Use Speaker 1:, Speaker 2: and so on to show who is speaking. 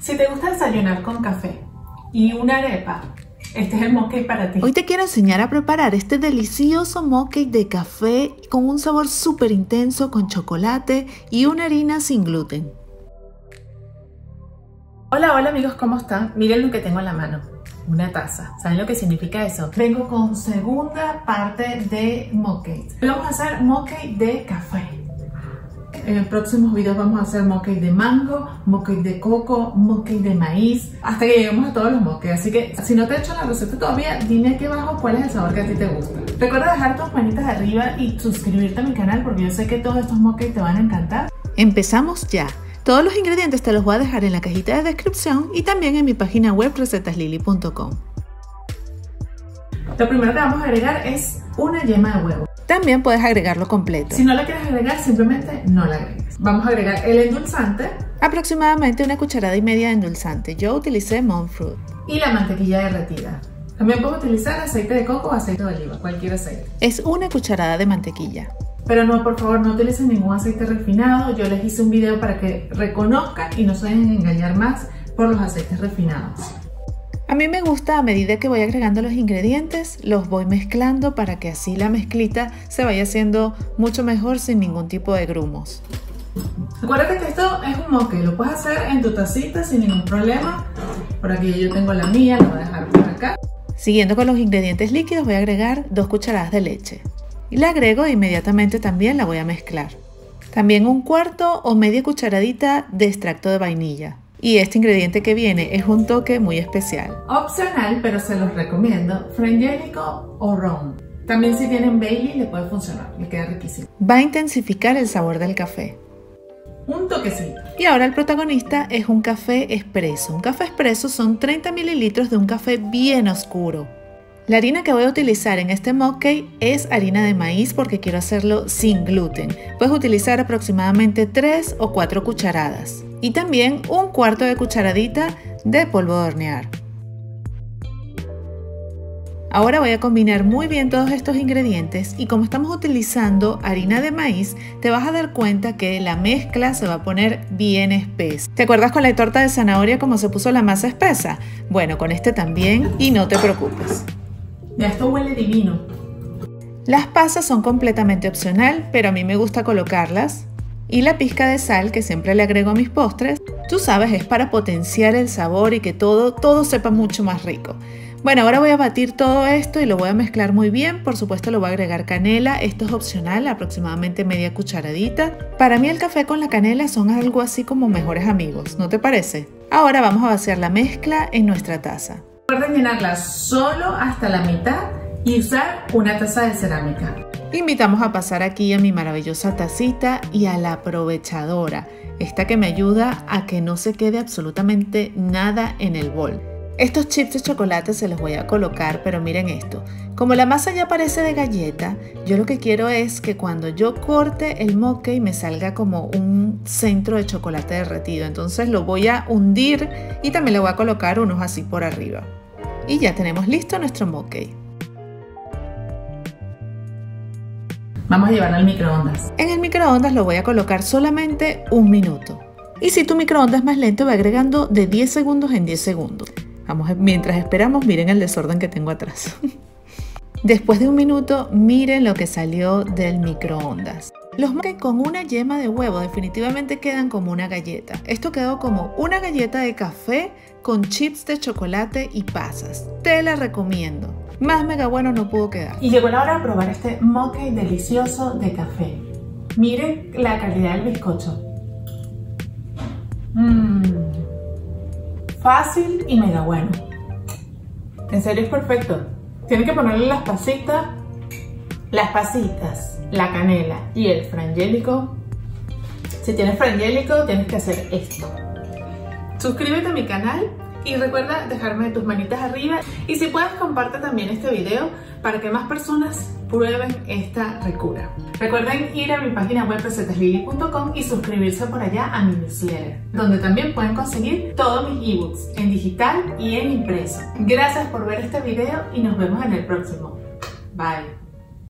Speaker 1: Si te gusta desayunar con café y una arepa, este es el mock cake para ti.
Speaker 2: Hoy te quiero enseñar a preparar este delicioso mock cake de café con un sabor súper intenso con chocolate y una harina sin gluten.
Speaker 1: Hola amigos, ¿cómo están? Miren lo que tengo en la mano. Una taza. ¿Saben lo que significa eso? Vengo con segunda parte de mock cake. Hoy vamos a hacer mock cake de café. En los próximos videos vamos a hacer mock cake de mango, mock cake de coco, mock cake de maíz, hasta que lleguemos a todos los mock cakes. Así que si no te he hecho la receta todavía, dime aquí abajo cuál es el sabor que a ti te gusta. Recuerda dejar tus manitas arriba y suscribirte a mi canal porque yo sé que todos estos mock cakes te van a encantar.
Speaker 2: Empezamos ya. Todos los ingredientes te los voy a dejar en la cajita de descripción y también en mi página web recetaslily.com.
Speaker 1: Lo primero que vamos a agregar es una yema de huevo.
Speaker 2: También puedes agregarlo completo.
Speaker 1: Si no la quieres agregar, simplemente no la agregues. Vamos a agregar el endulzante.
Speaker 2: Aproximadamente 1,5 cucharadas de endulzante. Yo utilicé monk fruit.
Speaker 1: Y la mantequilla derretida. También puedes utilizar aceite de coco o aceite de oliva, cualquier aceite.
Speaker 2: Es 1 cucharada de mantequilla.
Speaker 1: Pero no, por favor, no utilicen ningún aceite refinado. Yo les hice un video para que reconozcan y no se dejen engañar más por los aceites refinados.
Speaker 2: A mí me gusta, a medida que voy agregando los ingredientes, los voy mezclando para que así la mezclita se vaya haciendo mucho mejor sin ningún tipo de grumos.
Speaker 1: Acuérdate que esto es un mock cake, lo puedes hacer en tu tacita sin ningún problema. Por aquí yo tengo la mía, la voy a dejar por acá.
Speaker 2: Siguiendo con los ingredientes líquidos voy a agregar 2 cucharadas de leche. Y la agrego e inmediatamente también la voy a mezclar. También 1/4 o media cucharadita de extracto de vainilla. Y este ingrediente que viene es un toque muy especial.
Speaker 1: Opcional, pero se los recomiendo, frangélico o ron. También si tienen Baileys le puede funcionar, le queda riquísimo.
Speaker 2: Va a intensificar el sabor del café.
Speaker 1: Un toquecito.
Speaker 2: Y ahora el protagonista es un café expreso. Un café expreso son 30 mililitros de un café bien oscuro. La harina que voy a utilizar en este mock cake es harina de maíz porque quiero hacerlo sin gluten. Puedes utilizar aproximadamente 3 o 4 cucharadas. Y también 1/4 de cucharadita de polvo de hornear. Ahora voy a combinar muy bien todos estos ingredientes y como estamos utilizando harina de maíz, te vas a dar cuenta que la mezcla se va a poner bien espesa. ¿Te acuerdas con la torta de zanahoria cómo se puso la masa espesa? Bueno, con este también y no te preocupes.
Speaker 1: Ya esto huele divino.
Speaker 2: Las pasas son completamente opcional, pero a mí me gusta colocarlas. Y la pizca de sal que siempre le agrego a mis postres, tú sabes, es para potenciar el sabor y que todo sepa mucho más rico. Bueno, ahora voy a batir todo esto y lo voy a mezclar muy bien. Por supuesto le voy a agregar canela, esto es opcional, aproximadamente media cucharadita. Para mí el café con la canela son algo así como mejores amigos, ¿no te parece? Ahora vamos a vaciar la mezcla en nuestra taza.
Speaker 1: Recuerden llenarla solo hasta la mitad y usar una taza de cerámica.
Speaker 2: Invitamos a pasar aquí a mi maravillosa tacita y a la aprovechadora, esta que me ayuda a que no se quede absolutamente nada en el bol. Estos chips de chocolate se los voy a colocar, pero miren esto, como la masa ya parece de galleta, yo lo que quiero es que cuando yo corte el mock cake me salga como un centro de chocolate derretido, entonces lo voy a hundir y también le voy a colocar unos así por arriba. Y ya tenemos listo nuestro mock cake.
Speaker 1: Vamos a llevarlo al microondas.
Speaker 2: En el microondas lo voy a colocar solamente 1 minuto. Y si tu microondas es más lento, va agregando de 10 segundos en 10 segundos. Mientras esperamos, miren el desorden que tengo atrás. Después de 1 minuto, miren lo que salió del microondas. Los mock cake con una yema de huevo definitivamente quedan como una galleta. Esto quedó como una galleta de café con chips de chocolate y pasas. Te la recomiendo. Más mega bueno no pudo quedar.
Speaker 1: Y llegó la hora de probar este mock cake delicioso de café. Miren la calidad del bizcocho. Fácil y mega bueno. En serio es perfecto. Tienen que ponerle las pasitas, la canela y el frangélico. Si tienes frangélico, tienes que hacer esto. Suscríbete a mi canal y recuerda dejarme tus manitas arriba. Y si puedes, comparte también este video para que más personas prueben esta ricura. Recuerden ir a mi página web recetaslily.com y suscribirse por allá a mi newsletter, donde también pueden conseguir todos mis ebooks en digital y en impreso. Gracias por ver este video y nos vemos en el próximo. Bye.